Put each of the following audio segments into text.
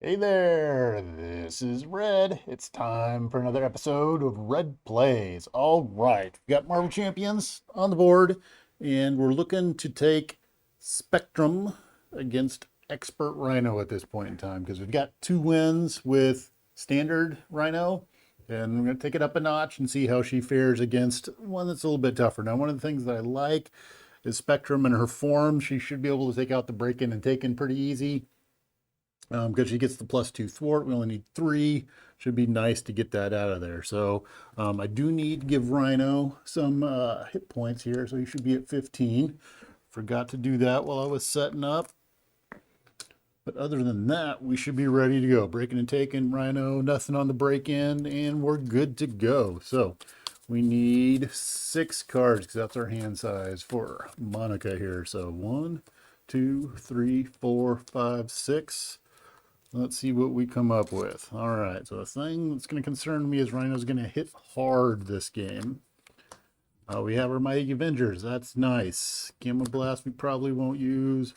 Hey there, this is Red. It's time for another episode of Red Plays. All right, we've got Marvel Champions on the board, and we're looking to take Spectrum against Expert Rhino at this point in time because we've got 2 wins with Standard Rhino, and we're going to take it up a notch and see how she fares against one that's a little bit tougher. Now, one of the things that I like is Spectrum and her form. She should be able to take out the break-in and take-in pretty easy because she gets the +2 thwart. We only need 3. Should be nice to get that out of there. So I do need to give Rhino some hit points here. So he should be at 15. Forgot to do that while I was setting up. But other than that, we should be ready to go. Breaking and taking, Rhino, nothing on the break-in, and we're good to go. So we need 6 cards because that's our hand size for Monica here. So 1, 2, 3, 4, 5, 6. Let's see what we come up with. All right, so the thing that's going to concern me is Rhino's going to hit hard this game. We have our Mighty Avengers. That's nice. Gamma Blast we probably won't use.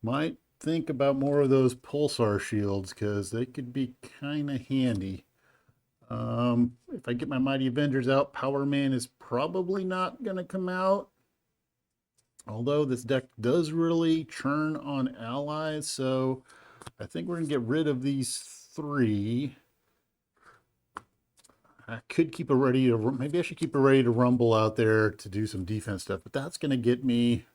Might think about more of those Pulsar shields because they could be kind of handy. If I get my Mighty Avengers out, Power Man is probably not going to come out. Although this deck does really churn on allies, so I think we're going to get rid of these 3. I could keep a ready to, maybe I should keep a ready to rumble out there to do some defense stuff, but that's going to get me.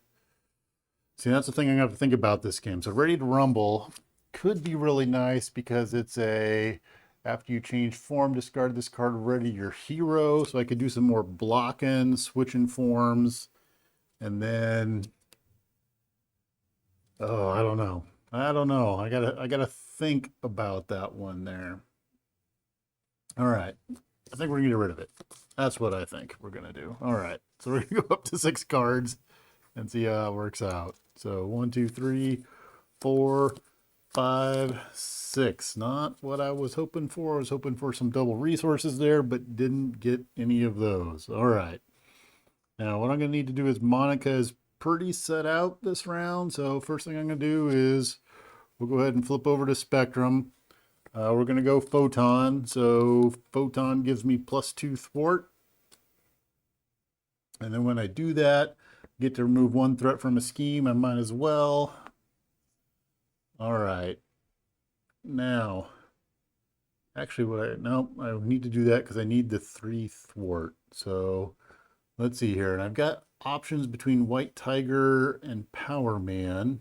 See, that's the thing I'm going to have to think about this game. So ready to rumble could be really nice because it's a, after you change form, discard this card, ready your hero. So I could do some more blocking, switching forms, and then, oh, I don't know. I gotta think about that one there. All right. I think we're gonna get rid of it. That's what I think we're gonna do. All right. So we're gonna go up to 6 cards and see how it works out. So 1, 2, 3, 4, 5, 6. Not what I was hoping for. I was hoping for some double resources there, but didn't get any of those. All right. Now what I'm gonna need to do is Monica is pretty set out this round. So first thing I'm gonna do is we'll go ahead and flip over to Spectrum. We're going to go Photon. So Photon gives me +2 thwart. And then when I do that, get to remove 1 threat from a scheme. I might as well. All right. Now, actually, I need to do that because I need the 3 thwart. So let's see here. And I've got options between White Tiger and Power Man.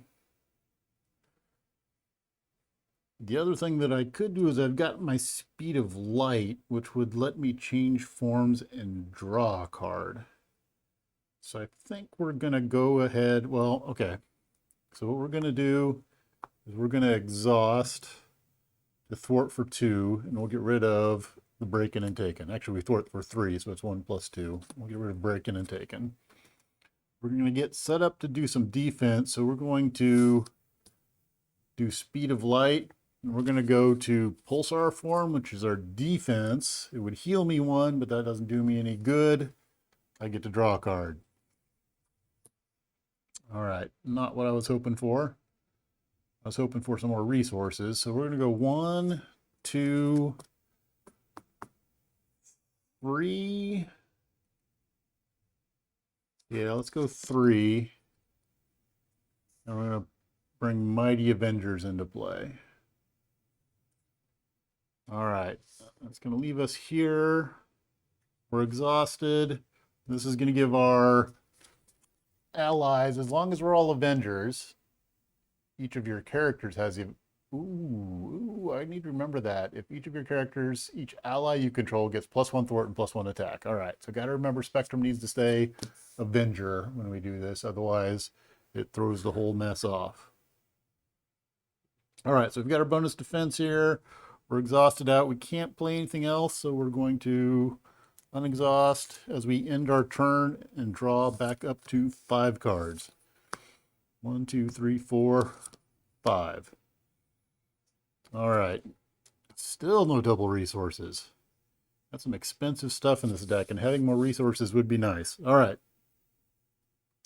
The other thing that I could do is I've got my Speed of Light, which would let me change forms and draw a card. So I think we're going to go ahead. Well, okay. So what we're going to do is we're going to exhaust the thwart for 2, and we'll get rid of the break-in and taken. Actually, we thwart for 3, so it's 1 + 2. We'll get rid of break-in and taken. We're going to get set up to do some defense, so we're going to do Speed of Light. And we're going to go to Pulsar form, which is our defense. It would heal me 1, but that doesn't do me any good. I get to draw a card. All right, not what I was hoping for. I was hoping for some more resources. So we're going to go 1, 2, 3. Yeah, let's go 3. And we're going to bring Mighty Avengers into play. All right, that's going to leave us here. We're exhausted. This is going to give our allies, as long as we're all Avengers, each of your characters has the. Ooh, I need to remember that. If each of your characters, each ally you control gets +1 thwart and +1 attack. All right, so got to remember Spectrum needs to stay Avenger when we do this. Otherwise, it throws the whole mess off. All right, so we've got our bonus defense here. We're exhausted out. We can't play anything else, so we're going to unexhaust as we end our turn and draw back up to 5 cards. 1, 2, 3, 4, 5. All right. Still no double resources. That's some expensive stuff in this deck, and having more resources would be nice. All right.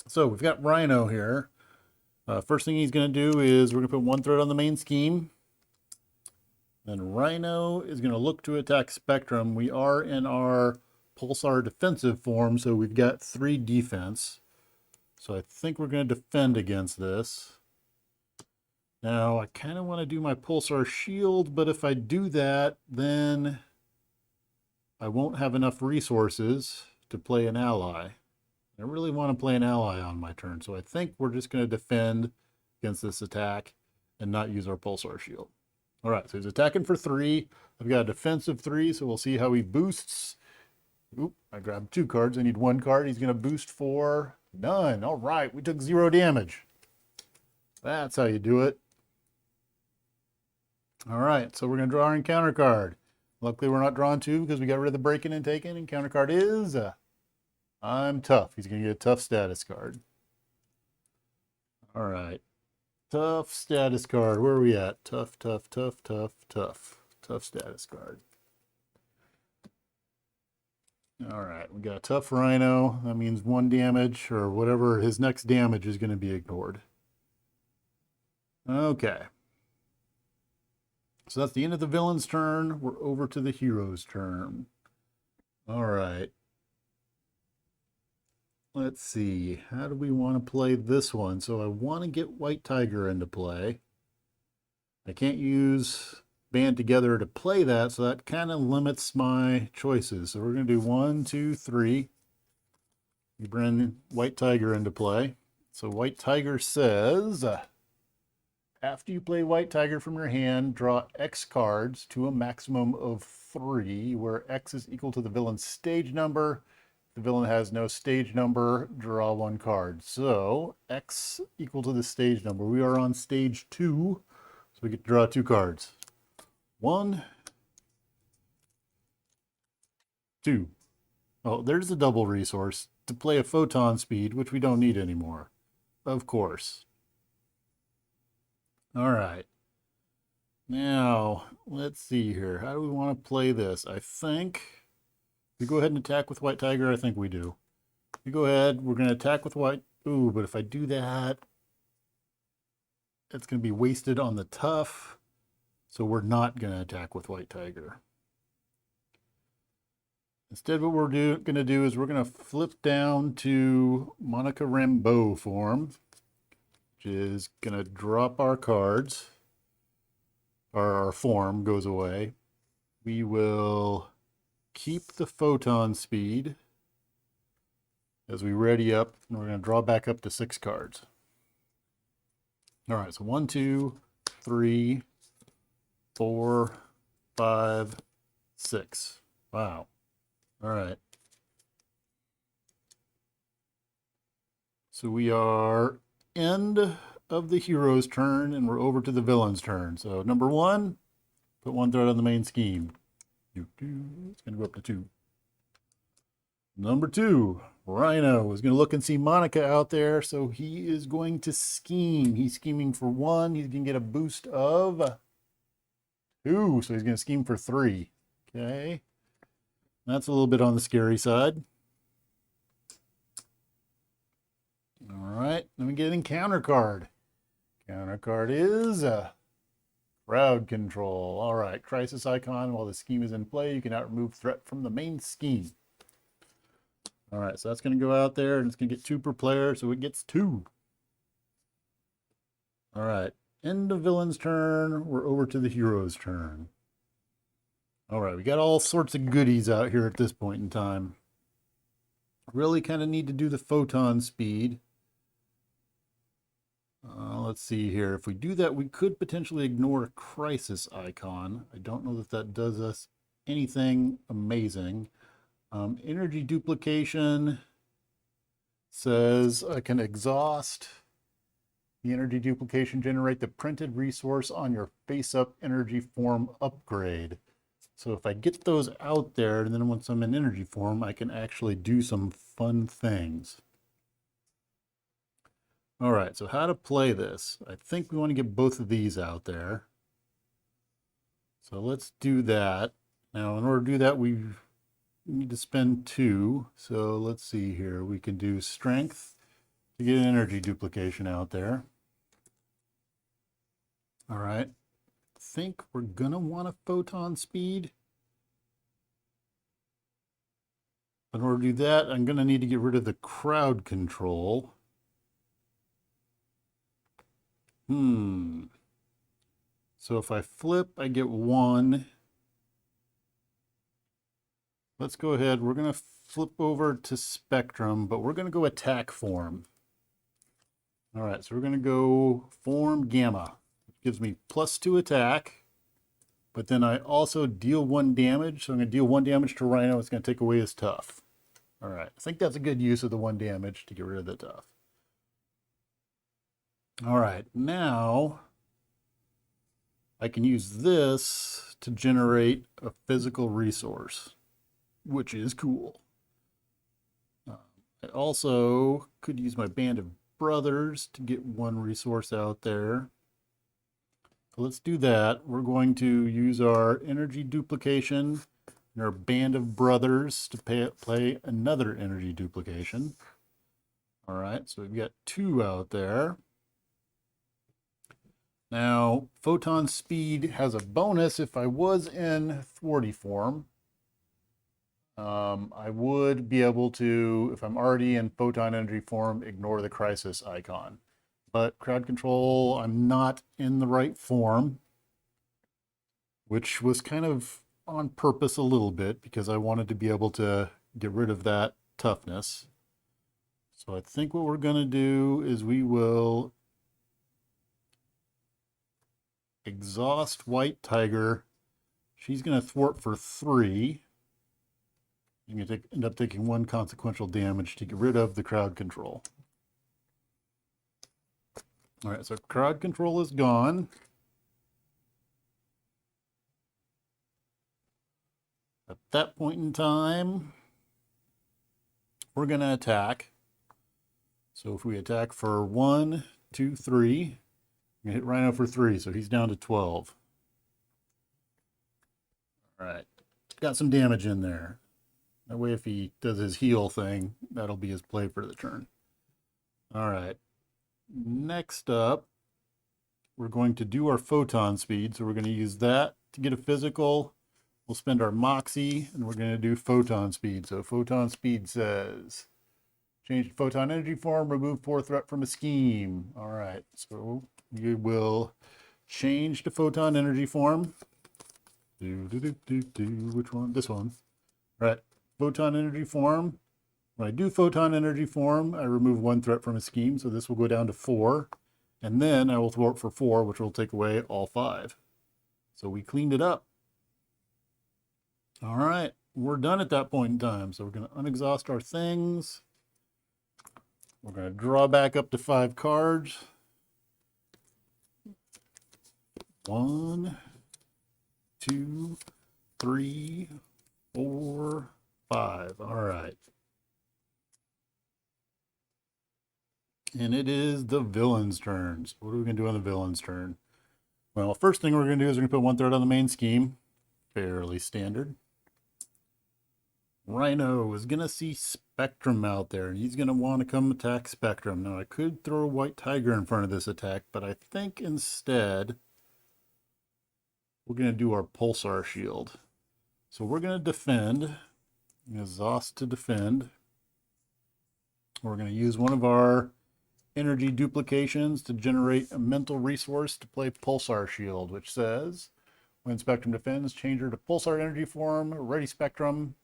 So we've got Rhino here. First thing he's going to do is we're going to put 1 threat on the main scheme. Then Rhino is going to look to attack Spectrum. We are in our Pulsar defensive form, so we've got 3 defense. So I think we're going to defend against this. Now, I kind of want to do my Pulsar shield, but if I do that, then I won't have enough resources to play an ally. I really want to play an ally on my turn, so I think we're just going to defend against this attack and not use our Pulsar shield. All right, so he's attacking for 3. I've got a defensive 3, so we'll see how he boosts. Oop, I grabbed 2 cards. I need 1 card. He's going to boost for none. All right, we took 0 damage. That's how you do it. All right, so we're going to draw our encounter card. Luckily, we're not drawing 2 because we got rid of the breaking and taking. Encounter card is I'm tough. He's going to get a tough status card. All right. Tough status card. Where are we at? Tough, tough, tough, tough, tough. Tough status card. All right. We got a tough Rhino. That means 1 damage or whatever his next damage is going to be ignored. Okay. So that's the end of the villain's turn. We're over to the hero's turn. All right. Let's see, how do we want to play this one? So I want to get White Tiger into play. I can't use Band Together to play that, so that kind of limits my choices. So we're going to do 1, 2, 3. We bring White Tiger into play. So White Tiger says, after you play White Tiger from your hand, draw X cards to a maximum of 3, where X is equal to the villain's stage number. The villain has no stage number, draw 1 card. So X equal to the stage number. We are on stage 2, so we get to draw 2 cards. 1, 2. Oh, there's a double resource to play a Photon Speed, which we don't need anymore. Of course. All right. Now, let's see here. How do we want to play this? I think we go ahead and attack with White Tiger. I think we do. We go ahead. We're going to attack with White. Ooh, but if I do that, it's going to be wasted on the tough. So we're not going to attack with White Tiger. Instead, what we're going to do is we're going to flip down to Monica Rambeau form, which is going to drop our cards. Our form goes away. We will keep the Photon Speed as we ready up, and we're going to draw back up to 6 cards. All right, so 1, 2, 3, 4, 5, 6. Wow. All right. So we are end of the hero's turn, and we're over to the villain's turn. So number 1, put 1 threat on the main scheme. It's going to go up to 2. Number 2, Rhino is going to look and see Monica out there, so he is going to scheme. He's scheming for 1. He's going to get a boost of 2, so he's going to scheme for 3. Okay. That's a little bit on the scary side. All right, then we get an encounter card. Counter card is crowd control. All right, crisis icon. While the scheme is in play, you cannot remove threat from the main scheme. All right, so that's going to go out there, and it's going to get 2 per player, so it gets 2. All right, end of villain's turn. We're over to the hero's turn. All right, we got all sorts of goodies out here at this point in time. Really kind of need to do the Photon Speed. Let's see here. If we do that, we could potentially ignore a crisis icon. I don't know that that does us anything amazing. Energy duplication says I can exhaust the energy duplication, generate the printed resource on your face-up energy form upgrade. So if I get those out there, and then once I'm in energy form, I can actually do some fun things. All right, so how to play this. I think we want to get both of these out there. So let's do that. Now, in order to do that, we need to spend 2. So let's see here. We can do strength to get an energy duplication out there. All right. think we're gonna want a Photon Speed. In order to do that, I'm gonna need to get rid of the crowd control. So if I flip, I get 1. Let's go ahead. We're going to flip over to spectrum, but we're going to go attack form. All right, so we're going to go form gamma. It gives me +2 attack, but then I also deal 1 damage. So I'm going to deal 1 damage to Rhino. It's going to take away his tough. All right, I think that's a good use of the 1 damage to get rid of the tough. All right, now I can use this to generate a physical resource, which is cool. I also could use my band of brothers to get 1 resource out there. So let's do that. We're going to use our energy duplication and our band of brothers to play another energy duplication. All right, so we've got 2 out there. Now, Photon Speed has a bonus if I was in thwarty form. I would be able to, if I'm already in Photon Energy form, ignore the crisis icon. But crowd control, I'm not in the right form, which was kind of on purpose a little bit because I wanted to be able to get rid of that toughness. So I think what we're going to do is we will exhaust White Tiger. She's going to thwart for 3. You're going to end up taking 1 consequential damage to get rid of the crowd control. All right, so crowd control is gone. At that point in time, we're going to attack. So if we attack for 1, 2, 3, I'm going to hit Rhino for 3, so he's down to 12. All right, got some damage in there. That way, if he does his heal thing, that'll be his play for the turn. All right. Next up, we're going to do our Photon Speed. So we're going to use that to get a physical. We'll spend our Moxie, and we're going to do Photon Speed. So Photon Speed says, change to Photon Energy form, remove 4 threat from a scheme. All right. So we will change to Photon Energy form. Which one? This one. All right. Photon Energy form. When I do Photon Energy form, I remove 1 threat from a scheme, so this will go down to 4. And then I will thwart for 4, which will take away all 5. So we cleaned it up. All right, we're done at that point in time. So we're going to unexhaust our things. We're going to draw back up to 5 cards. 1, 2, 3, 4, 5. All right. And it is the villain's turn. So what are we going to do on the villain's turn? Well, first thing we're going to do is we're going to put 1 threat on the main scheme. Fairly standard. Rhino is going to see Spectrum out there, and he's going to want to come attack Spectrum. Now, I could throw White Tiger in front of this attack, but I think instead we're going to do our Pulsar Shield. So we're going to defend. Exhaust to defend. We're going to use one of our energy duplications to generate a mental resource to play Pulsar Shield, which says, when Spectrum defends, change her to Pulsar Energy form, ready Spectrum.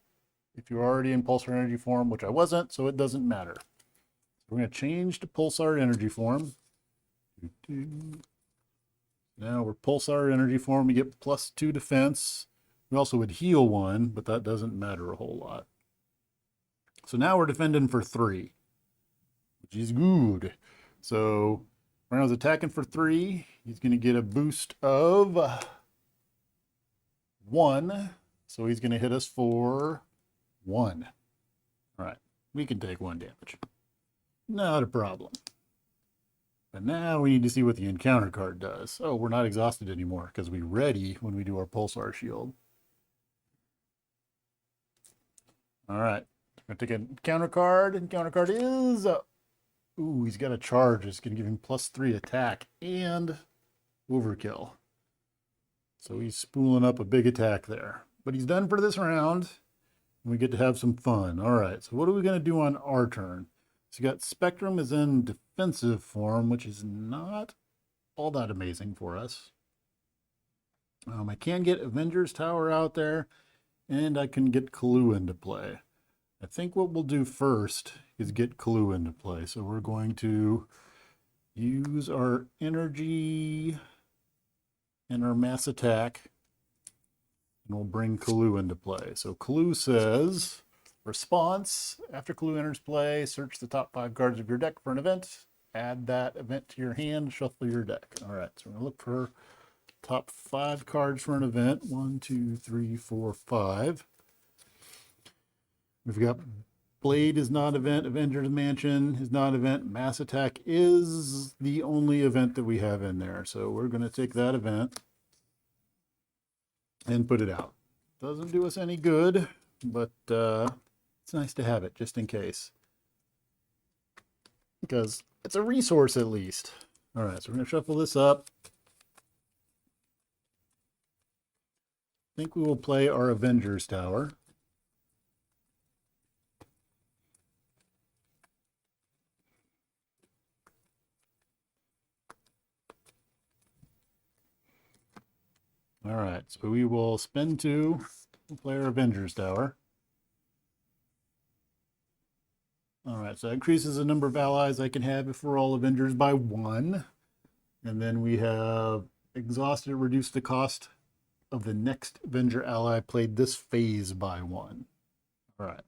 If you're already in Pulsar Energy form, which I wasn't, so it doesn't matter. We're going to change to Pulsar Energy form. Now we're Pulsar Energy form. We get +2 defense. We also would heal 1, but that doesn't matter a whole lot. So now we're defending for 3, which is good. So Rhino's attacking for 3. He's going to get a boost of 1. So he's going to hit us for 1. All right, we can take 1 damage. Not a problem. But now we need to see what the encounter card does. Oh, we're not exhausted anymore because we ready when we do our Pulsar Shield. All right, I'm going to take a encounter card. Encounter card is... ooh, he's got a charge. It's going to give him +3 attack and overkill. So he's spooling up a big attack there. But he's done for this round. And we get to have some fun. All right, so what are we going to do on our turn? So you got Spectrum is in defensive form, which is not all that amazing for us. I can get Avengers Tower out there, and I can get Clue into play. I think what we'll do first is get Clue into play. So we're going to use our energy and our mass attack, and we'll bring Clue into play. So Clue says, response, after Clue enters play, search the top 5 cards of your deck for an event. Add that event to your hand, shuffle your deck. All right, so we're going to look for top 5 cards for an event. 1, 2, 3, 4, 5. We've got Blade is not event, Avengers Mansion is not event, Mass Attack is the only event that we have in there. So we're going to take that event and put it out. Doesn't do us any good, but it's nice to have it just in case. Because it's a resource at least. All right, so we're going to shuffle this up. I think we will play our Avengers Tower. All right, so we will spend 2, we'll play our Avengers Tower. All right, so that increases the number of allies I can have for all Avengers by 1. And then we have exhausted, reduced the cost of the next Avenger ally played this phase by 1. All right.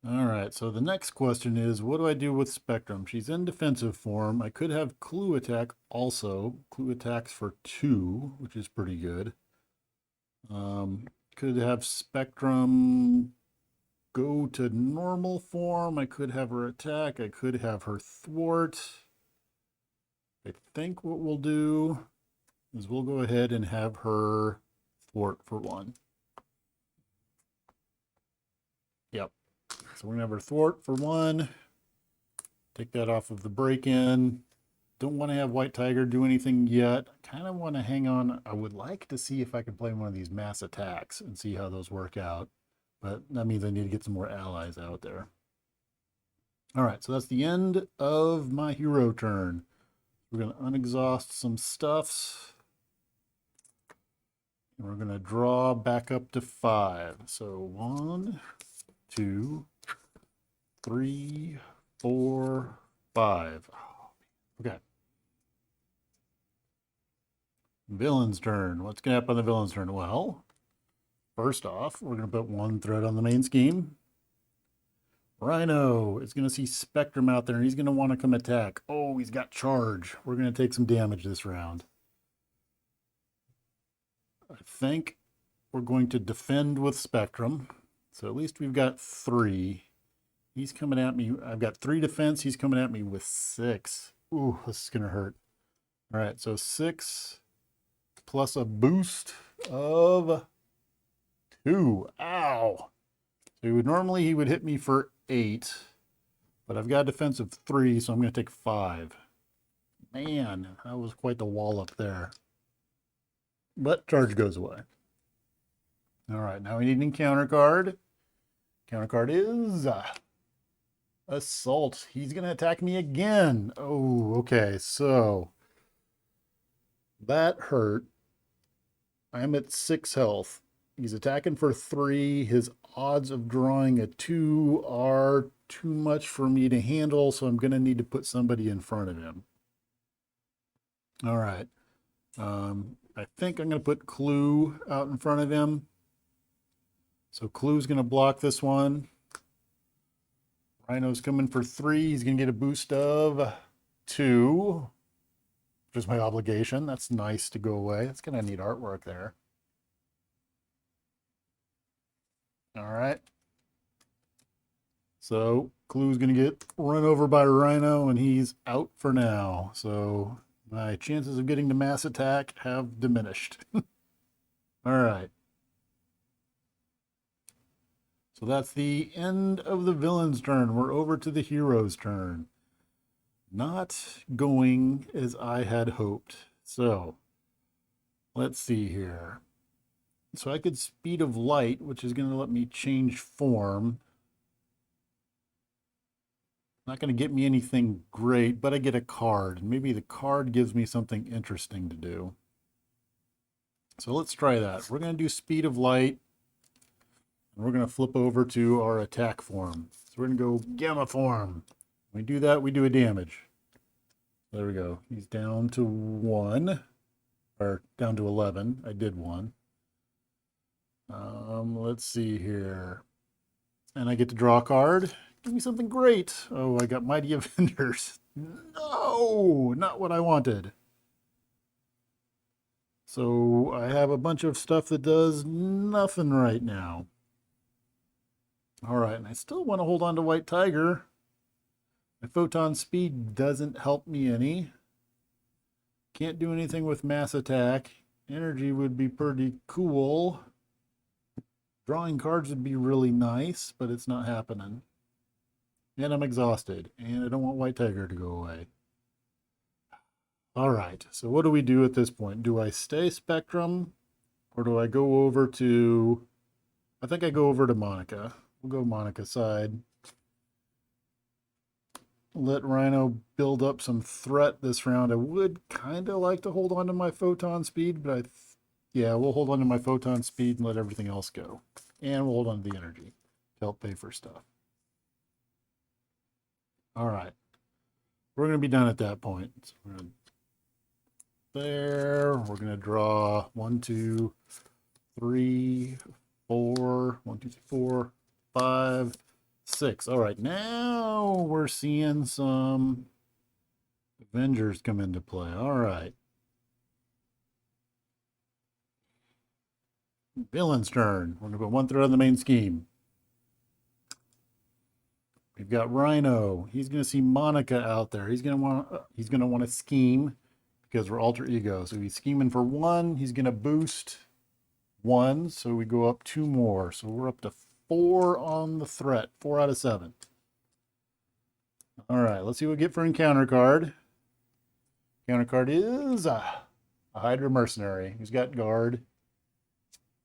All right, so the next question is, what do I do with Spectrum? She's in defensive form. I could have Clue attack also. Clue attacks for 2, which is pretty good. Could have Spectrum go to normal form. I could have her attack. I could have her thwart. I think what we'll do is we'll go ahead and have her thwart for 1. Yep. So we're going to have her thwart for 1. Take that off of the break-in. Don't want to have White Tiger do anything yet. I kind of want to hang on. I would like to see if I can play one of these mass attacks and see how those work out. But that means I need to get some more allies out there. All right, so that's the end of my hero turn. We're going to unexhaust some stuffs. And we're going to draw back up to 5. So 1, 2, 3, 4, 5. Okay. Villain's turn. What's going to happen on the villain's turn? Well, first off, we're going to put 1 threat on the main scheme. Rhino is going to see Spectrum out there, and he's going to want to come attack. Oh, he's got charge. We're going to take some damage this round. I think we're going to defend with Spectrum. So at least we've got 3. He's coming at me. I've got 3 defense. He's coming at me with 6. Ooh, this is going to hurt. All right, so 6 plus a boost of 2. Ow. So normally he would hit me for 8, but I've got a defense of 3, so I'm going to take 5. Man, that was quite the wallop there. But charge goes away. All right, now we need an encounter card. Counter card is Assault. He's going to attack me again. Oh, okay, so that hurt. I'm at 6 health. He's attacking for 3. His odds of drawing a 2 are too much for me to handle, so I'm going to need to put somebody in front of him. All right. I think I'm going to put Clue out in front of him. So Clue's going to block this one. Rhino's coming for 3. He's going to get a boost of 2, which is my obligation. That's nice to go away. That's going to need artwork there. All right. So Clue's going to get run over by Rhino, and he's out for now. So my chances of getting to mass attack have diminished. All right. So that's the end of the villain's turn. We're over to the hero's turn. Not going as I had hoped. So let's see here. So I could speed of light, which is going to let me change form. Not going to get me anything great, but I get a card. Maybe the card gives me something interesting to do. So let's try that. We're going to do speed of light. And we're going to flip over to our attack form. So we're going to go gamma form. When we do that, we do a damage. There we go. He's down to 1. Or down to 11. I did 1. Let's see here. And I get to draw a card. Give me something great. Oh, I got Mighty Avengers. No, not what I wanted. So I have a bunch of stuff that does nothing right now. All right, and I still want to hold on to White Tiger. My Photon Speed doesn't help me any. Can't do anything with Mass Attack. Energy would be pretty cool. Drawing cards would be really nice, but it's not happening. And I'm exhausted, and I don't want White Tiger to go away. All right, so what do we do at this point? Do I stay Spectrum, or do I go over to... I think I go over to Monica. We'll go Monica side. Let Rhino build up some threat this round. I would kind of like to hold on to my Photon Speed, but yeah, we'll hold on to my Photon Speed and let everything else go. And we'll hold on to the energy to help pay for stuff. All right. We're going to be done at that point. So we're going to there. We're going to draw 1, 2, 3, 4. 1, 2, 3, 4, 5, 6. All right. Now we're seeing some Avengers come into play. All right. Villain's turn. We're going to put 1 thread on the main scheme. We've got Rhino. He's going to see Monica out there. He's going to want to scheme because we're alter ego. So he's scheming for 1. He's going to boost 1. So we go up 2 more. So we're up to 4 on the threat. 4 out of 7. All right. Let's see what we get for encounter card. Encounter card is a Hydra Mercenary. He's got guard.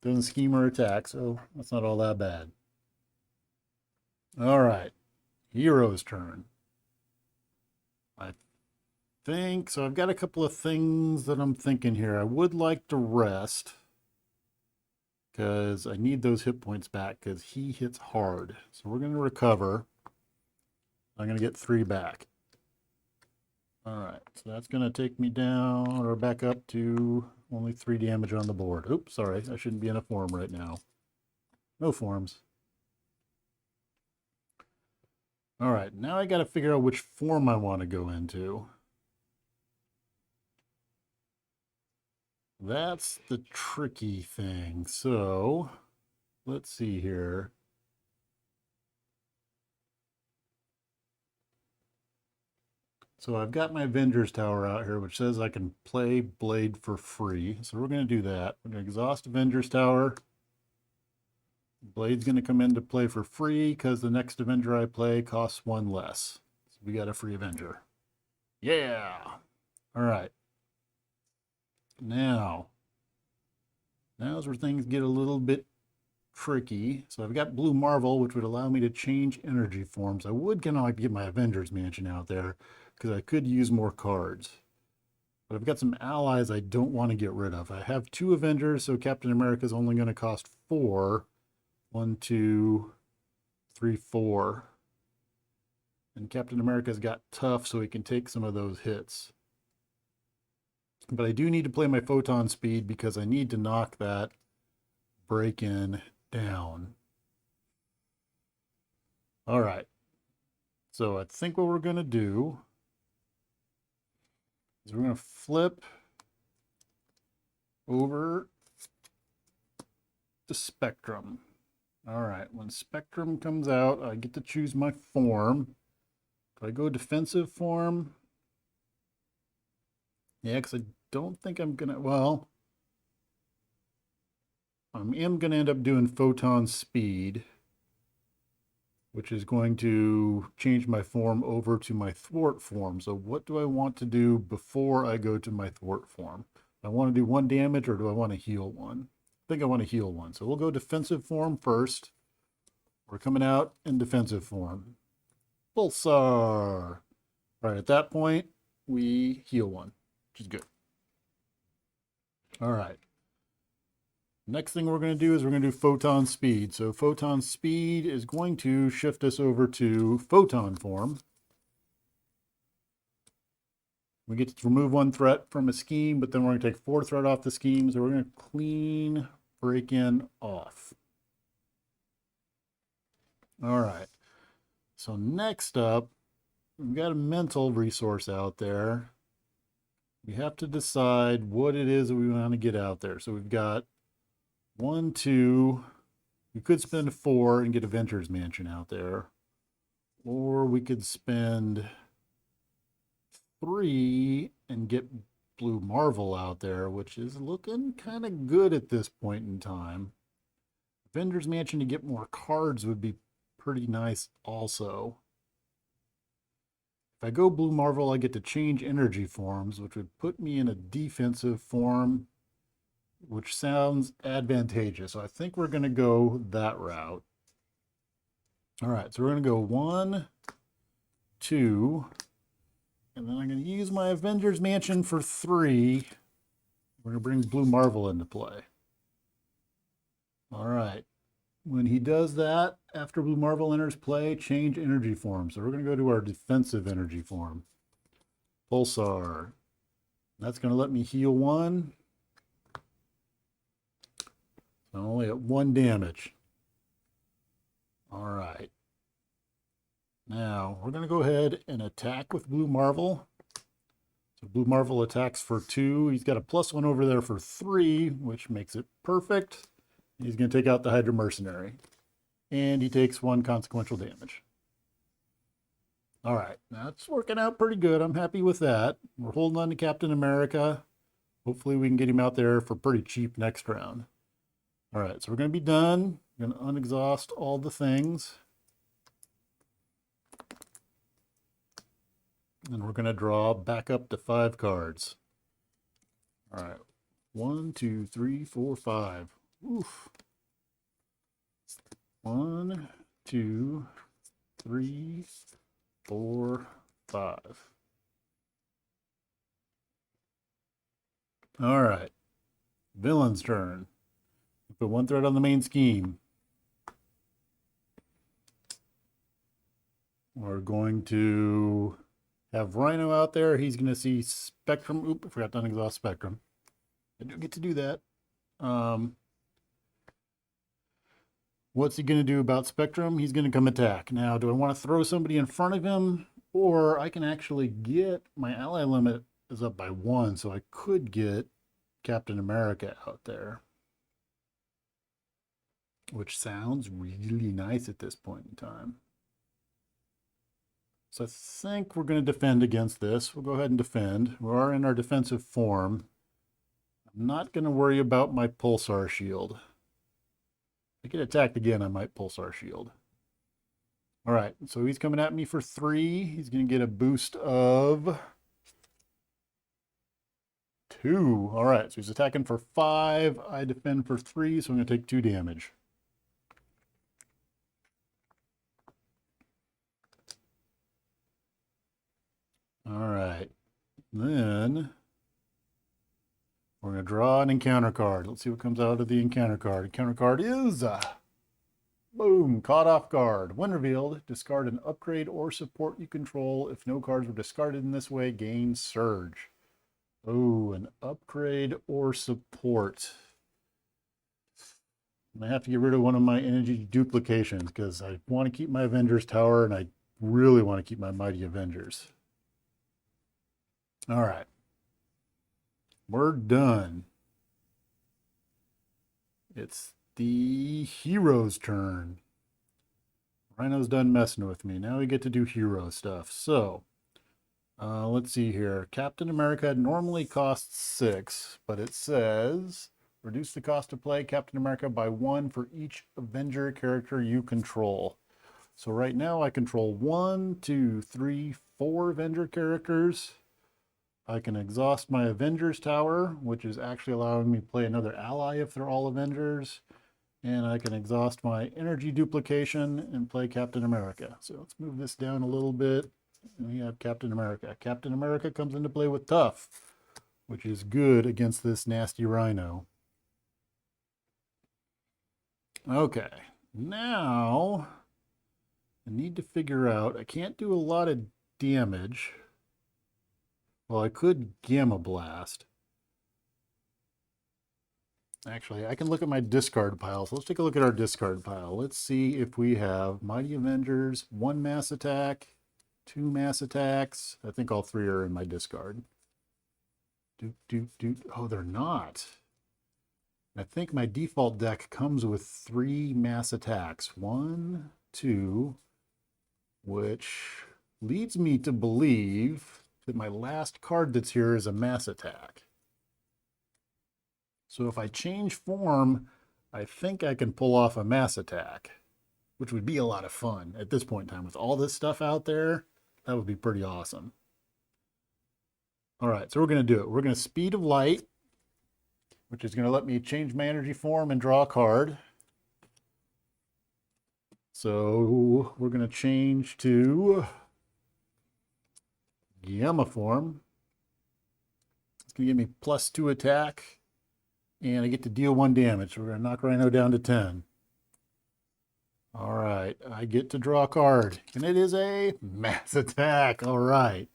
Doesn't scheme or attack. So that's not all that bad. All right. Hero's turn. I think so. I've got a couple of things that I'm thinking here. I would like to rest because I need those hit points back because he hits hard. So we're going to recover. I'm going to get 3 back. All right. So that's going to take me down or back up to only 3 damage on the board. Oops, sorry. I shouldn't be in a form right now. No forms. All right, now I got to figure out which form I want to go into. That's the tricky thing. So, let's see here. So I've got my Avengers Tower out here, which says I can play Blade for free. So we're going to do that. We're going to exhaust Avengers Tower. Blade's going to come into play for free because the next Avenger I play costs 1 less. So we got a free Avenger. Yeah! All right. Now's where things get a little bit tricky. So I've got Blue Marvel, which would allow me to change energy forms. I would kind of like to get my Avengers Mansion out there because I could use more cards. But I've got some allies I don't want to get rid of. I have 2 Avengers, so Captain America's only going to cost 4. 1, 2, 3, 4. And Captain America's got tough, so he can take some of those hits. But I do need to play my Photon Speed because I need to knock that break-in down. All right. So I think what we're going to do is we're going to flip over to Spectrum. All right, when Spectrum comes out, I get to choose my form. Do I go defensive form? Yeah, because I don't think I'm going to, well, I am going to end up doing Photon Speed, which is going to change my form over to my thwart form. So what do I want to do before I go to my thwart form? I want to do 1 damage, or do I want to heal 1? I think I want to heal 1. So we'll go defensive form first. We're coming out in defensive form. Pulsar. All right, at that point, we heal 1, which is good. All right. Next thing we're going to do is we're going to do Photon Speed. So Photon Speed is going to shift us over to Photon form. We get to remove 1 threat from a scheme, but then we're going to take 4 threat off the scheme. So we're going to clean break-in off. All right. So next up, we've got a mental resource out there. We have to decide what it is that we want to get out there. So we've got 1, 2. We could spend 4 and get Avengers Mansion out there. Or we could spend 3 and get Blue Marvel out there, which is looking kind of good at this point in time. Avengers Mansion to get more cards would be pretty nice also. If I go Blue Marvel, I get to change energy forms, which would put me in a defensive form, which sounds advantageous. So I think we're going to go that route. All right, so we're going to go 1, 2, and then I'm going to use my Avengers Mansion for 3. We're going to bring Blue Marvel into play. All right. When he does that, after Blue Marvel enters play, change energy form. So we're going to go to our defensive energy form. Pulsar. That's going to let me heal 1. I'm only at 1 damage. All right. Now, we're going to go ahead and attack with Blue Marvel. So Blue Marvel attacks for 2. He's got a +1 over there for 3, which makes it perfect. He's going to take out the Hydra Mercenary. And he takes 1 consequential damage. All right. That's working out pretty good. I'm happy with that. We're holding on to Captain America. Hopefully we can get him out there for pretty cheap next round. All right, so we're going to be done. We're going to unexhaust all the things. And we're going to draw back up to 5 cards. All right, 1, 2, 3, 4, 5. Oof. 1, 2, 3, 4, 5. All right, villain's turn. Put 1 threat on the main scheme. We're going to have Rhino out there. He's going to see Spectrum. Oop, I forgot to unexhaust Spectrum. I do get to do that. What's he going to do about Spectrum? He's going to come attack. Now, do I want to throw somebody in front of him? Or I can actually get, my ally limit is up by 1, so I could get Captain America out there, which sounds really nice at this point in time. So I think we're going to defend against this. We'll go ahead and defend. We are in our defensive form. I'm not going to worry about my Pulsar Shield. If I get attacked again, I might Pulsar Shield. All right, so he's coming at me for 3. He's going to get a boost of 2. All right, so he's attacking for 5. I defend for 3, so I'm going to take 2 damage. All right, then we're going to draw an encounter card. Let's see what comes out of the encounter card. Encounter card is, boom, caught off guard. When revealed, discard an upgrade or support you control. If no cards were discarded in this way, gain surge. Oh, an upgrade or support. I have to get rid of one of my energy duplications because I want to keep my Avengers Tower and I really want to keep my Mighty Avengers. All right. We're done. It's the hero's turn. Rhino's done messing with me. Now we get to do hero stuff. So, let's see here. Captain America normally costs 6, but it says reduce the cost to play Captain America by 1 for each Avenger character you control. So right now I control 1, 2, 3, 4 Avenger characters. I can exhaust my Avengers Tower, which is actually allowing me to play another ally if they're all Avengers. And I can exhaust my energy duplication and play Captain America. So let's move this down a little bit. And we have Captain America. Captain America comes into play with Tough, which is good against this nasty Rhino. Okay, now I need to figure out, I can't do a lot of damage. Well, I could Gamma Blast. Actually, I can look at my discard pile. So let's take a look at our discard pile. Let's see if we have Mighty Avengers, 1 mass attack, 2 mass attacks. I think all 3 are in my discard. Oh, they're not. I think my default deck comes with 3 mass attacks. 1, 2, which leads me to believe that my last card that's here is a mass attack. So if I change form, I think I can pull off a mass attack, which would be a lot of fun at this point in time. With all this stuff out there, that would be pretty awesome. All right, so we're going to do it. We're going to Speed of Light, which is going to let me change my energy form and draw a card. So we're going to change to Gamma form. It's going to give me +2 attack, and I get to deal 1 damage. So we're going to knock Rhino down to 10. All right, I get to draw a card, and it is a mass attack. All right.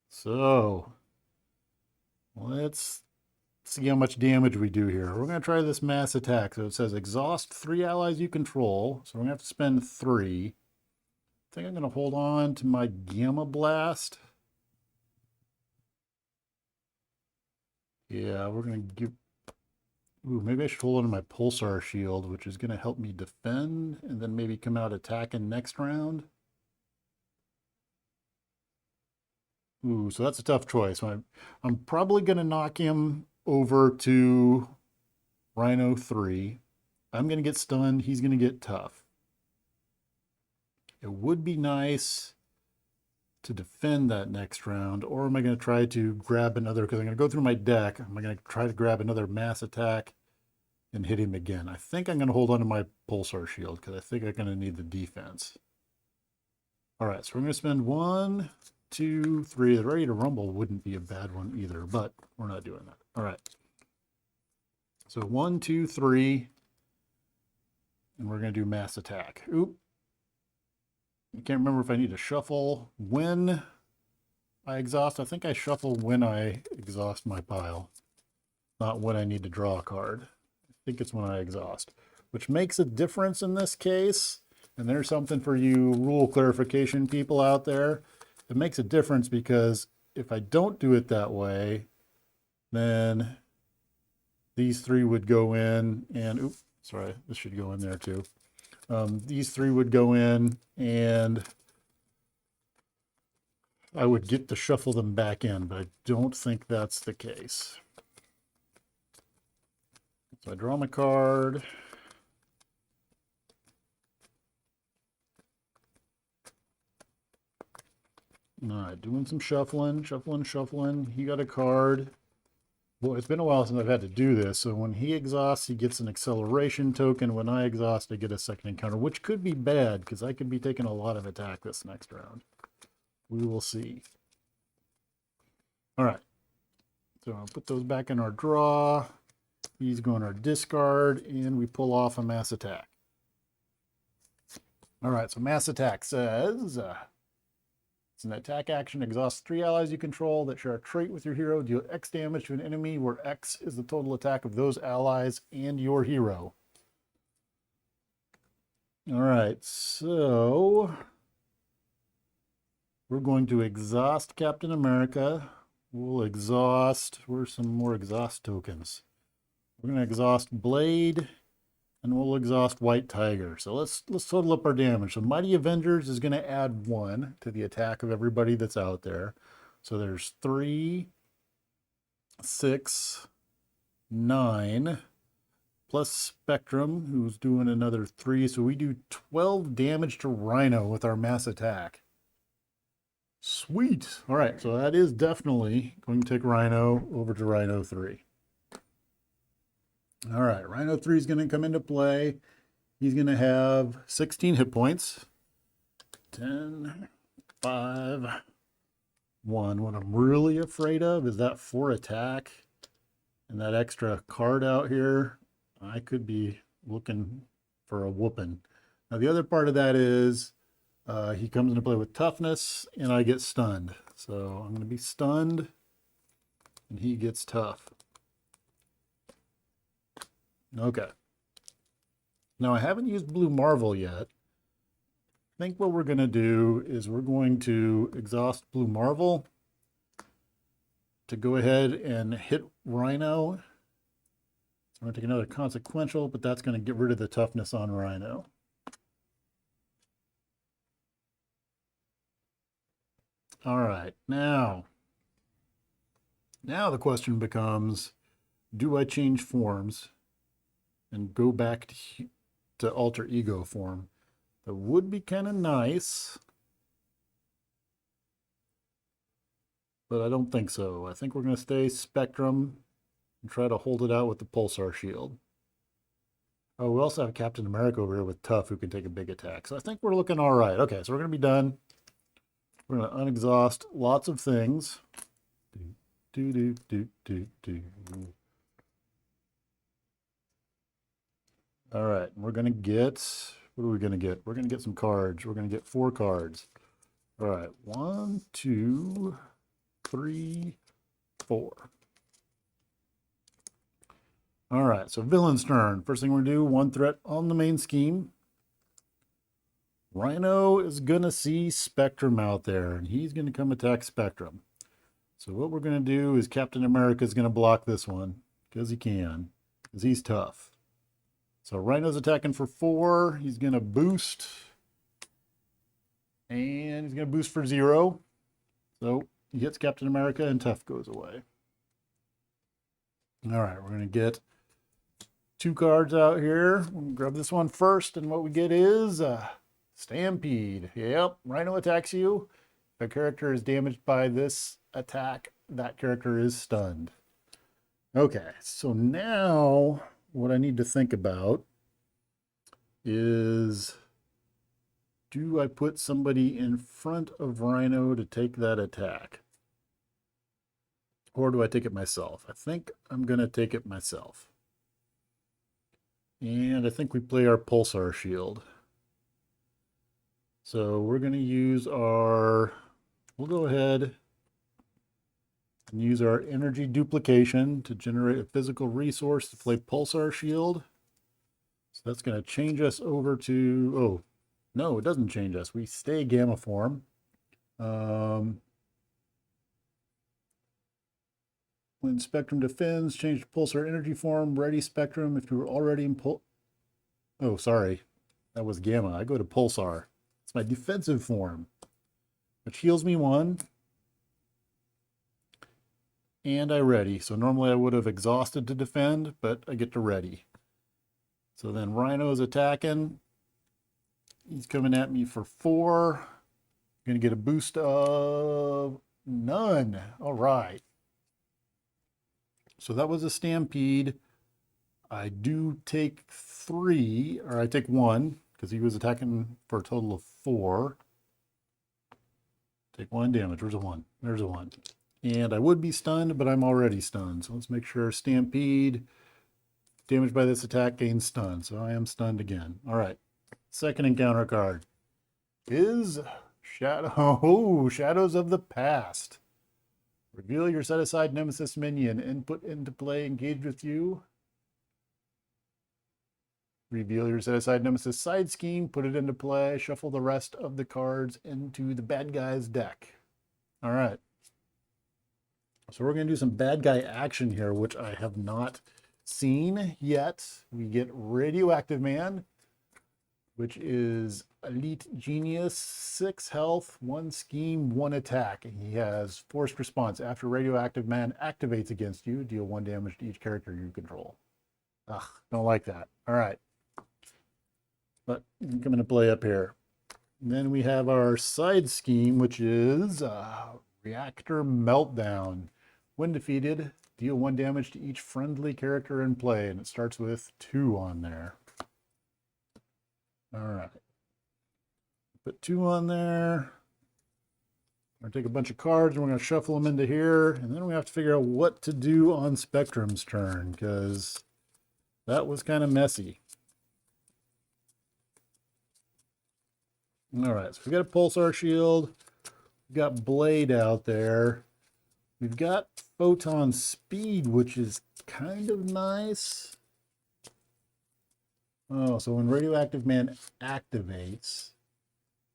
So let's see how much damage we do here. We're going to try this mass attack. So it says exhaust 3 allies you control. So we're going to have to spend 3. I think I'm going to hold on to my Gamma Blast. Yeah, we're going to give... Ooh, maybe I should hold on to my Pulsar Shield, which is going to help me defend and then maybe come out attacking next round. Ooh, so that's a tough choice. I'm probably going to knock him over to Rhino 3. I'm going to get stunned. He's going to get tough. It would be nice to defend that next round, or am I going to try to grab another, because I'm going to go through my deck, am I going to try to grab another mass attack and hit him again? I think I'm going to hold on to my Pulsar Shield, because I think I'm going to need the defense. All right, so we're going to spend 1, 2, 3. The Ready to Rumble wouldn't be a bad one either, but we're not doing that. All right. So 1, 2, 3. And we're going to do mass attack. Oop. I can't remember if I need to shuffle when I exhaust. I think I shuffle when I exhaust my pile, not when I need to draw a card. I think it's when I exhaust, which makes a difference in this case. And there's something for you rule clarification people out there. It makes a difference because if I don't do it that way, then these 3 would go in and, oops, sorry, this should go in there too. These 3 would go in and I would get to shuffle them back in, but I don't think that's the case. So I draw my card. All right, doing some shuffling. He got a card. Well, it's been a while since I've had to do this. So when he exhausts, he gets an acceleration token. When I exhaust, I get a second encounter, which could be bad because I could be taking a lot of attack this next round. We will see. All right. So I'll put those back in our draw. These go in our discard, and we pull off a mass attack. All right, so mass attack says... it's an attack action. Exhaust 3 allies you control that share a trait with your hero. Deal X damage to an enemy where X is the total attack of those allies and your hero. All right, so we're going to exhaust Captain America. We'll exhaust, where's some more exhaust tokens? We're going to exhaust Blade, and we'll exhaust White Tiger. So let's total up our damage. So Mighty Avengers is going to add 1 to the attack of everybody that's out there. So there's 3, 6, 9. plus Spectrum, who's doing another 3. So we do 12 damage to Rhino with our mass attack. Sweet. All right, so that is definitely going to take Rhino over to Rhino 3. All right, Rhino 3 is going to come into play. He's going to have 16 hit points. 10, 5, 1. What I'm really afraid of is that 4 attack and that extra card out here. I could be looking for a whooping. Now, the other part of that is he comes into play with toughness, and I get stunned. So I'm going to be stunned, and he gets tough. Okay. Now, I haven't used Blue Marvel yet. I think what we're going to do is we're going to exhaust Blue Marvel to go ahead and hit Rhino. So I'm going to take another consequential, but that's going to get rid of the toughness on Rhino. All right, now the question becomes, do I change forms and go back to alter ego form? That would be kind of nice, but I don't think so. I think we're going to stay Spectrum and try to hold it out with the Pulsar Shield. Oh, we also have Captain America over here with Tough, who can take a big attack. So I think we're looking all right. Okay, so we're going to be done. We're going to unexhaust lots of things. All right, we're going to get, what are we going to get? We're going to get some cards. We're going to get 4 cards. All right, 1, 2, 3, 4. All right, so Villain's turn. First thing we're going to do, 1 threat on the main scheme. Rhino is going to see Spectrum out there, and he's going to come attack Spectrum. So what we're going to do is Captain America is going to block this one, because he can, because he's tough. So Rhino's attacking for 4. He's going to boost, and he's going to boost for 0. So he hits Captain America, and Tough goes away. All right, we're going to get 2 cards out here. We'll grab this one first, and what we get is Stampede. Yep, Rhino attacks you. If a character is damaged by this attack, that character is stunned. Okay, so now what I need to think about is, do I put somebody in front of Rhino to take that attack? Or do I take it myself? I think I'm going to take it myself. And I think we play our Pulsar Shield. So we're going to use our, we'll go ahead and use our energy duplication to generate a physical resource to play Pulsar Shield. So that's going to change us over to, oh, no, it doesn't change us. We stay Gamma form. When Spectrum defends, change to Pulsar energy form, ready Spectrum. If you were already in oh, sorry, that was Gamma. I go to Pulsar. It's my defensive form, which heals me 1. And I ready. So normally I would have exhausted to defend, but I get to ready. So then Rhino is attacking. He's coming at me for 4. I'm going to get a boost of none. All right. So that was a Stampede. I do take 3, or I take 1, because he was attacking for a total of 4. Take 1 damage. Where's a 1? There's a 1. And I would be stunned, but I'm already stunned. So let's make sure Stampede, damaged by this attack, gains stun. So I am stunned again. All right. Second encounter card is Shadows of the Past. Reveal your set-aside Nemesis minion. Input into play engaged with you. Reveal your set-aside Nemesis side scheme. Put it into play. Shuffle the rest of the cards into the bad guy's deck. All right. So we're going to do some bad guy action here, which I have not seen yet. We get Radioactive Man, which is Elite Genius, 6 health, 1 scheme, 1 attack. And he has forced response. After Radioactive Man activates against you, deal 1 damage to each character you control. Ugh, don't like that. All right. But I'm coming to play up here. And then we have our side scheme, which is Reactor Meltdown. When defeated, deal 1 damage to each friendly character in play, and it starts with 2 on there. All right. Put 2 on there. We're going to take a bunch of cards, and we're going to shuffle them into here, and then we have to figure out what to do on Spectrum's turn, because that was kind of messy. All right, so we got a Pulsar Shield. We've got Blade out there. We've got Photon Speed, which is kind of nice. Oh, so when Radioactive Man activates,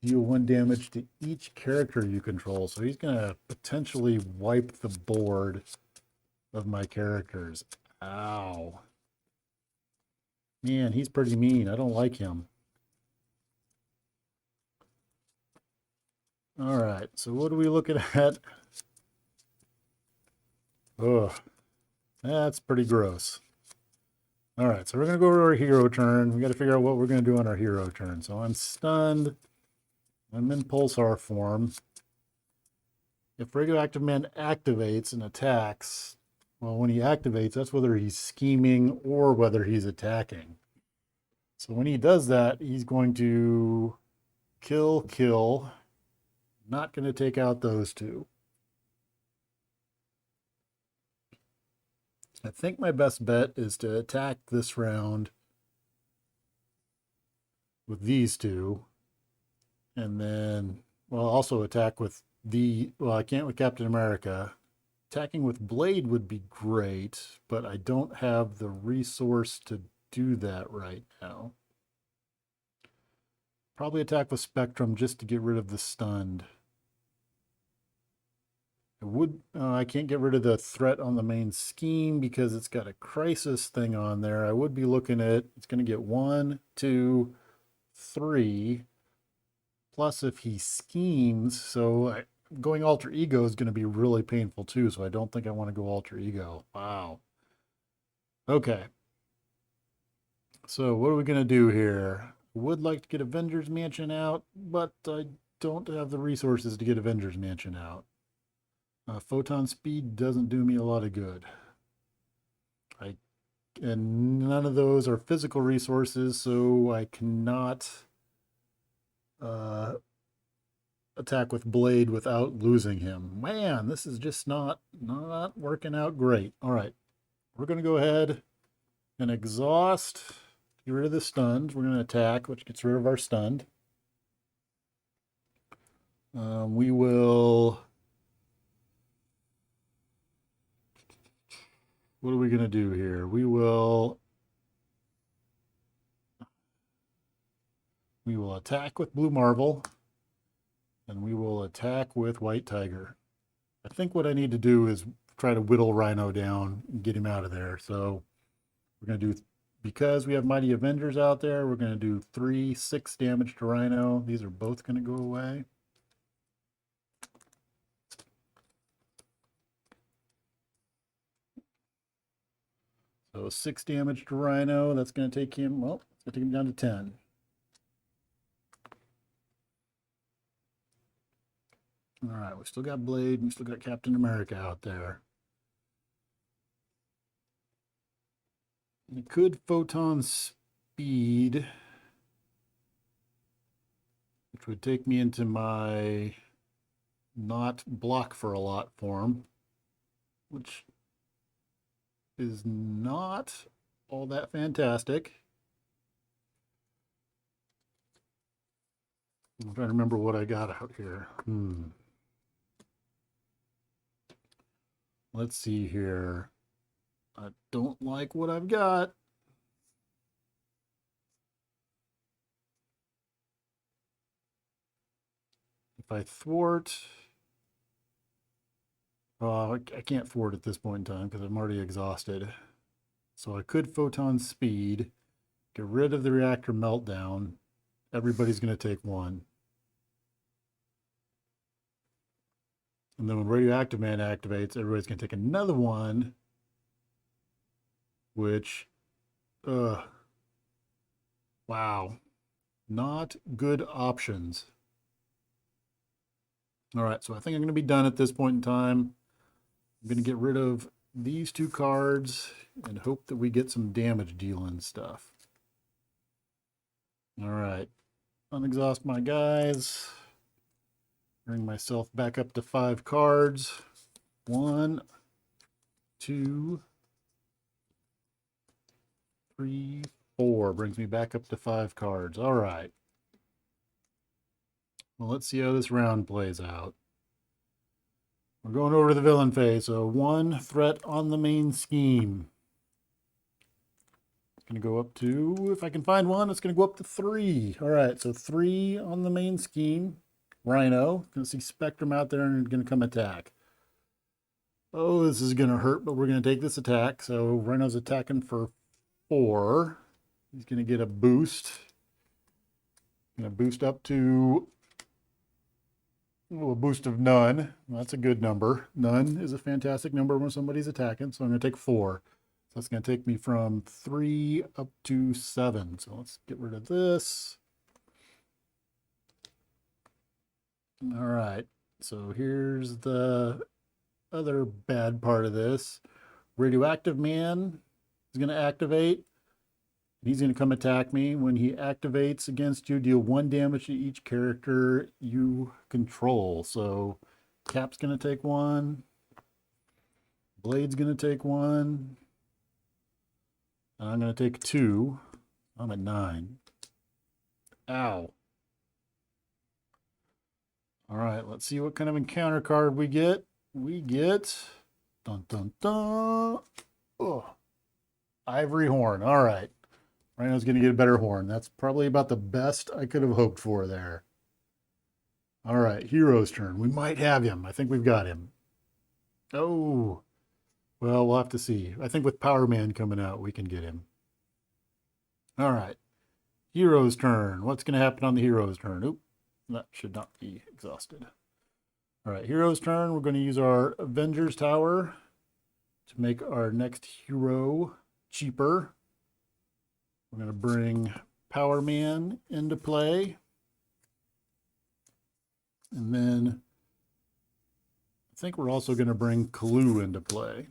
deal 1 damage to each character you control. So he's going to potentially wipe the board of my characters. Ow. Man, he's pretty mean. I don't like him. All right, so what are we looking at? Ugh, that's pretty gross. All right, so we're going to go over our hero turn. We got to figure out what we're going to do on our hero turn. So I'm stunned. I'm in Pulsar form. If Radioactive Man activates and attacks, well, when he activates, that's whether he's scheming or whether he's attacking. So when he does that, he's going to kill. Not going to take out those 2. I think my best bet is to attack this round with these 2. And then, well, also attack with I can't with Captain America. Attacking with Blade would be great, but I don't have the resource to do that right now. Probably attack with Spectrum just to get rid of the stunned. I can't get rid of the threat on the main scheme because it's got a crisis thing on there. I would be looking at, it's going to get 1, 2, 3. Plus if he schemes, so going alter ego is going to be really painful too. So I don't think I want to go alter ego. Wow. Okay. So what are we going to do here? Would like to get Avengers Mansion out, but I don't have the resources to get Avengers Mansion out. Photon Speed doesn't do me a lot of good. And none of those are physical resources, so I cannot attack with Blade without losing him. Man, this is just not working out great. All right, we're going to go ahead and exhaust, get rid of the stunned. We're going to attack, which gets rid of our stunned. We will... What are we going to do here? We will attack with Blue Marvel, and we will attack with White Tiger. I think what I need to do is try to whittle Rhino down and get him out of there. So we're going to do, because we have Mighty Avengers out there, we're going to do 3, 6 damage to Rhino. These are both going to go away. So 6 damage to Rhino. That's going to take him, well, it's going to take him down to 10. All right, we still got Blade, and we still got Captain America out there. It could Photon Speed, which would take me into my not block for a lot form, which is not all that fantastic. I'm trying to remember what I got out here. Let's see here. I don't like what I've got. If I thwart, I can't thwart at this point in time because I'm already exhausted. So I could Photon Speed, get rid of the Reactor Meltdown. Everybody's going to take 1. And then when Radioactive Man activates, everybody's going to take another 1, which Wow. Not good options. All right, so I think I'm going to be done at this point in time. I'm going to get rid of these two cards and hope that we get some damage dealing stuff. All right, unexhaust my guys. Bring myself back up to 5 cards. 1, 2, 3, 4. Brings me back up to 5 cards. All right. Well, let's see how this round plays out. We're going over to the villain phase. So 1 threat on the main scheme. It's going to go up to, if I can find one, it's going to go up to 3. All right, so 3 on the main scheme. Rhino. Going to see Spectrum out there and going to come attack. Oh, this is going to hurt, but we're going to take this attack. So Rhino's attacking for 4. He's going to get a boost. Going to boost up to a boost of none. Well, that's a good number. None is a fantastic number when somebody's attacking. So I'm going to take 4. So that's going to take me from 3 up to 7. So let's get rid of this. All right. So here's the other bad part of this. Radioactive Man is going to activate. He's going to come attack me. When he activates against you, deal 1 damage to each character you control. So Cap's going to take 1. Blade's going to take 1. And I'm going to take 2. I'm at 9. Ow. All right, let's see what kind of encounter card we get. We get, dun dun dun, oh, Ivory Horn. All right. Rhino's going to get a better horn. That's probably about the best I could have hoped for there. All right, Hero's turn. We might have him. I think we've got him. Oh, well, we'll have to see. I think with Power Man coming out, we can get him. All right, Hero's turn. What's going to happen on the Hero's turn? Oop, that should not be exhausted. All right, Hero's turn. We're going to use our Avengers Tower to make our next hero cheaper. We're going to bring Power Man into play. And then I think we're also going to bring Clue into play.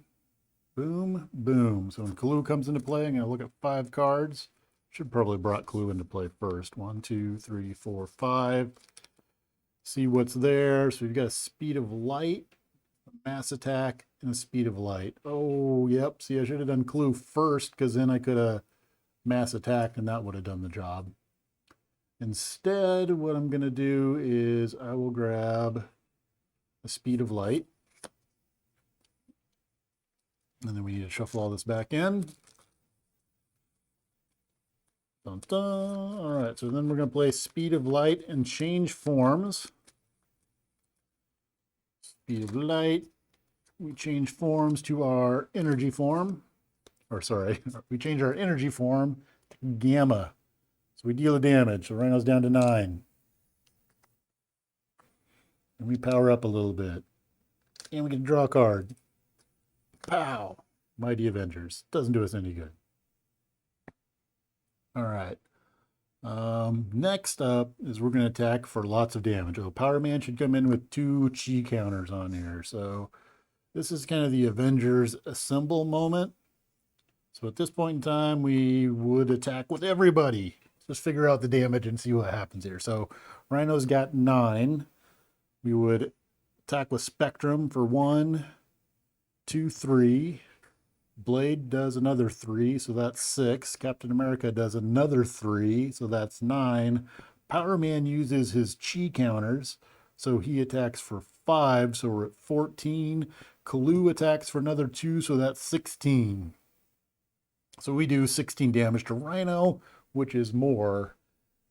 Boom, boom. So when Clue comes into play, I'm going to look at 5 cards. Should probably brought Clue into play first. 1, 2, 3, 4, 5. See what's there. So we've got a speed of light, a mass attack, and a speed of light. Oh, yep. See, I should have done Clue first because then I could have mass attacked and that would have done the job. Instead, what I'm going to do is I will grab a speed of light. And then we need to shuffle all this back in. Dun, dun. All right, so then we're going to play Speed of Light and change forms. Speed of Light. We change forms to our energy form. Or sorry, we change our energy form to Gamma. So we deal the damage. So Rhino's down to 9. And we power up a little bit. And we can draw a card. Pow! Mighty Avengers. Doesn't do us any good. All right. Next up is we're going to attack for lots of damage. Oh, Power Man should come in with 2 chi counters on here. So this is kind of the Avengers assemble moment. So at this point in time, we would attack with everybody. Just figure out the damage and see what happens here. So Rhino's got 9. We would attack with Spectrum for 1, 2, 3. Blade does another 3, so that's 6. Captain America does another 3, so that's 9. Power Man uses his chi counters, so he attacks for 5, so we're at 14. Kalu attacks for another 2, so that's 16. So we do 16 damage to Rhino, which is more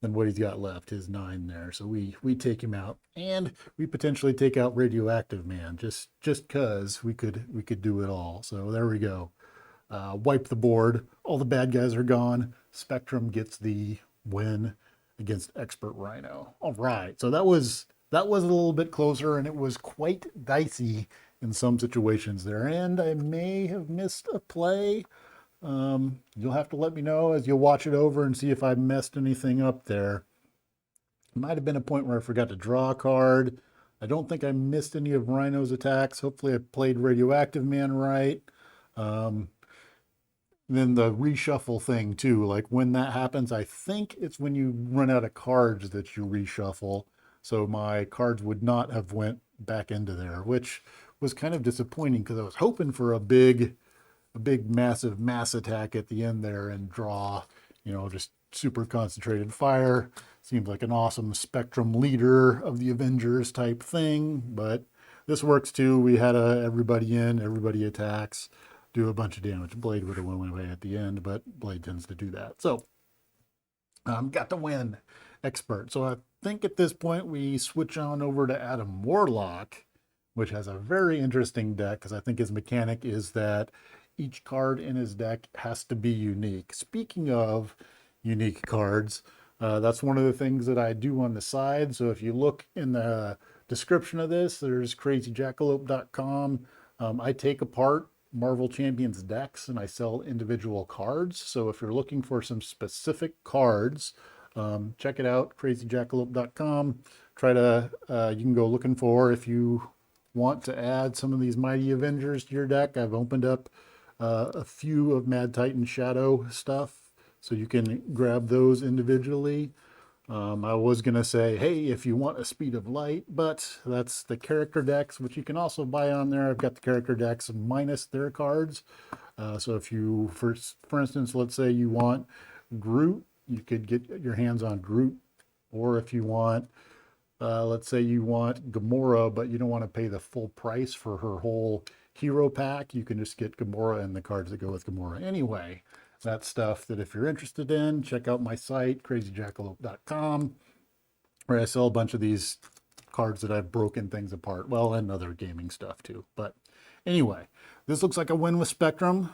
than what he's got left, his 9 there. So we take him out, and we potentially take out Radioactive Man, just because we could do it all. So there we go. Wipe the board. All the bad guys are gone. Spectrum gets the win against Expert Rhino. All right. So that was a little bit closer, and it was quite dicey in some situations there. And I may have missed a play. You'll have to let me know as you watch it over and see if I messed anything up there. It might have been a point where I forgot to draw a card. I don't think I missed any of Rhino's attacks. Hopefully I played Radioactive Man right. Um, then the reshuffle thing too, like when that happens, I think it's when you run out of cards that you reshuffle. So my cards would not have went back into there, which was kind of disappointing because I was hoping for a big massive mass attack at the end there and draw, just super concentrated fire. Seems like an awesome spectrum leader of the Avengers type thing, but this works too. We had everybody in, everybody attacks, do a bunch of damage. Blade would have went away at the end, but Blade tends to do that. So, got the win, expert. So I think at this point we switch on over to Adam Warlock, which has a very interesting deck because I think his mechanic is that each card in his deck has to be unique. Speaking of unique cards, that's one of the things that I do on the side. So if you look in the description of this, there's crazyjackalope.com. I take apart Marvel Champions decks and I sell individual cards. So if you're looking for some specific cards, check it out, crazyjackalope.com. You can go looking for, if you want to add some of these Mighty Avengers to your deck, I've opened up a few of Mad Titan Shadow stuff, so you can grab those individually. I was going to say, hey, if you want a Speed of Light, but that's the character decks, which you can also buy on there. I've got the character decks minus their cards. So if you, for instance, let's say you want Groot, you could get your hands on Groot. Or if you want, let's say you want Gamora, but you don't want to pay the full price for her whole hero pack, you can just get Gamora and the cards that go with Gamora. Anyway, that's stuff that if you're interested in, check out my site, crazyjackalope.com, where I sell a bunch of these cards that I've broken things apart. Well, and other gaming stuff too. But anyway, this looks like a win with Spectrum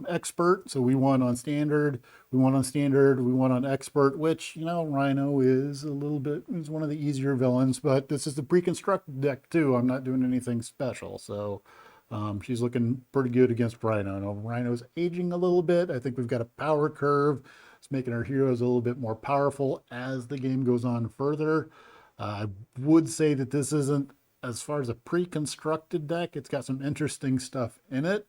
Expert. So we won on Standard, we won on Expert, which, Rhino is is one of the easier villains, but this is the pre-constructed deck too. I'm not doing anything special. So she's looking pretty good against Rhino. I know Rhino's aging a little bit. I think we've got a power curve. It's making our heroes a little bit more powerful as the game goes on further. I would say that this isn't, as far as a pre-constructed deck, it's got some interesting stuff in it,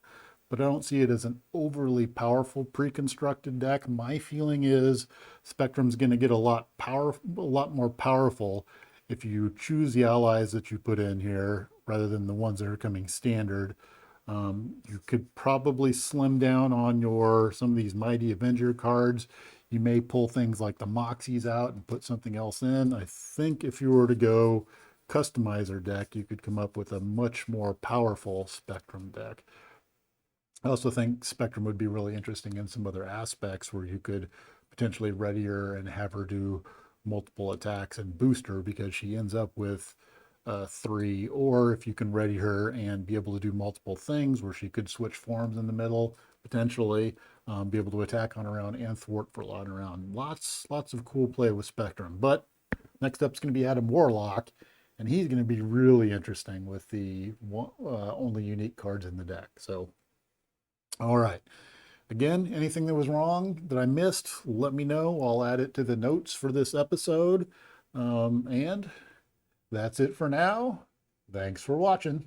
but I don't see it as an overly powerful pre-constructed deck. My feeling is Spectrum's going to get a lot more powerful if you choose the allies that you put in here rather than the ones that are coming standard. You could probably slim down on some of these Mighty Avenger cards. You may pull things like the Moxies out and put something else in. I think if you were to go customizer deck, you could come up with a much more powerful Spectrum deck. I also think Spectrum would be really interesting in some other aspects where you could potentially ready her and have her do multiple attacks and boost her because she ends up with 3, or if you can ready her and be able to do multiple things where she could switch forms in the middle, potentially be able to attack on her own and thwart for a lot around. Lots of cool play with Spectrum. But next up is going to be Adam Warlock, and he's going to be really interesting with the only unique cards in the deck. So, all right. Again, anything that was wrong that I missed, let me know. I'll add it to the notes for this episode. And that's it for now. Thanks for watching.